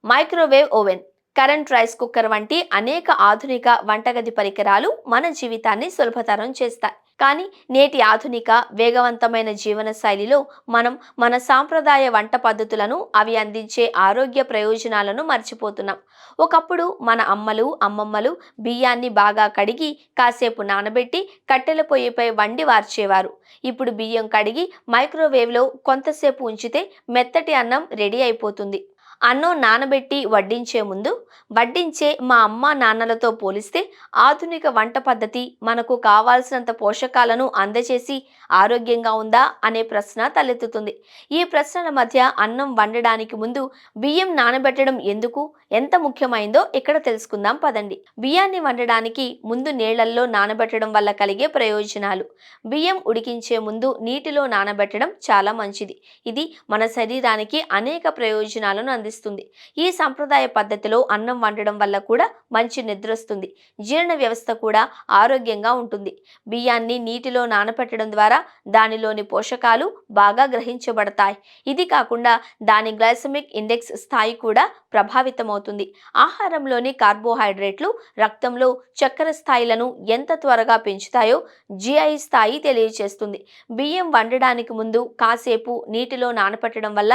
Microwave oven, current rice cooker వంటి అనేక ఆధునిక వంటగది పరికరాలు మన జీవితాన్ని సులభతరం చేస్తాయి. కానీ నేటి ఆధునిక వేగవంతమైన జీవన శైలిలో మనం మన సాంప్రదాయ వంట పద్ధతులను, అవి అందించే ఆరోగ్య ప్రయోజనాలను మర్చిపోతున్నాం. ఒకప్పుడు మన అమ్మలు, అమ్మమ్మలు బియ్యాన్ని బాగా కడిగి కాసేపు నానబెట్టి కట్టెల పొయ్యిపై వండి వార్చేవారు. ఇప్పుడు బియ్యం కడిగి మైక్రోవేవ్లో కొంతసేపు ఉంచితే మెత్తటి అన్నం రెడీ అయిపోతుంది. అన్నం నానబెట్టి వడ్డించే ముందు, వడ్డించే మా అమ్మ నాన్నలతో పోలిస్తే ఆధునిక వంట పద్ధతి మనకు కావాల్సినంత పోషకాలను అందజేసి ఆరోగ్యంగా ఉందా అనే ప్రశ్న తలెత్తుతుంది. ఈ ప్రశ్నల మధ్య అన్నం వండడానికి ముందు బియ్యం నానబెట్టడం ఎందుకు, ఎంత ముఖ్యమైందో ఇక్కడ తెలుసుకుందాం పదండి. బియ్యాన్ని వండడానికి ముందు నీళ్లల్లో నానబెట్టడం వల్ల కలిగే ప్రయోజనాలు. బియ్యం ఉడికించే ముందు నీటిలో నానబెట్టడం చాలా మంచిది. ఇది మన శరీరానికి అనేక ప్రయోజనాలను అందిస్తుంది. ఈ సంప్రదాయ పద్ధతిలో అన్నం వండడం వల్ల కూడా మంచి నిద్ర వస్తుంది. జీర్ణ వ్యవస్థ కూడా ఆరోగ్యంగా ఉంటుంది. బియ్యాన్ని నీటిలో నానబెట్టడం ద్వారా దానిలోని పోషకాలు బాగా గ్రహించబడతాయి. ఇది కాకుండా దాని గ్లైసెమిక్ ఇండెక్స్ స్థాయి కూడా ప్రభావితమవుతుంది. ఆహారంలోని కార్బోహైడ్రేట్లు రక్తంలో చక్కెర స్థాయిలను ఎంత త్వరగా పెంచుతాయో జిఐ స్థాయి తెలియజేస్తుంది. బియ్యం వండడానికి ముందు కాసేపు నీటిలో నానబెట్టడం వల్ల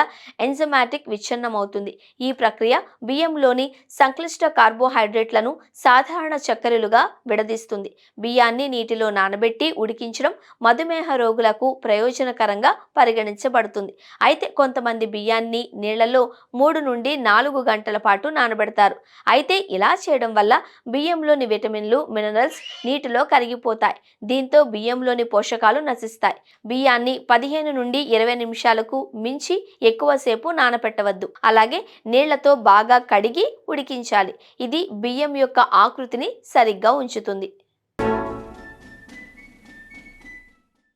ఎంజైమాటిక్ విచ్ఛిన్నమవుతుంది. ఈ ప్రక్రియ బియ్యంలోని సంక్లిష్ట కార్బోహైడ్రేట్లను సాధారణ చక్కెరలుగా విడదీస్తుంది. బియ్యాన్ని నీటిలో నానబెట్టి ఉడికించడం మధుమేహ రోగులకు ప్రయోజనకరంగా పరిగణించబడుతుంది. అయితే కొంతమంది బియ్యాన్ని నీళ్లలో 3 నుండి 4 గంటల పాటు నానబెడతారు. అయితే ఇలా చేయడం వల్ల బియ్యంలోని విటమిన్లు, మినరల్స్ నీటిలో కరిగిపోతాయి. దీంతో బియ్యంలోని పోషకాలు నశిస్తాయి. బియ్యాన్ని 15 నుండి 20 నిమిషాలకు మించి ఎక్కువసేపు నానబెట్టవద్దు. అలాగే నీళ్లతో బాగా కడిగి ఉడికించాలి. ఇది బియ్యం యొక్క ఆకృతిని సరిగ్గా ఉంచుతుంది.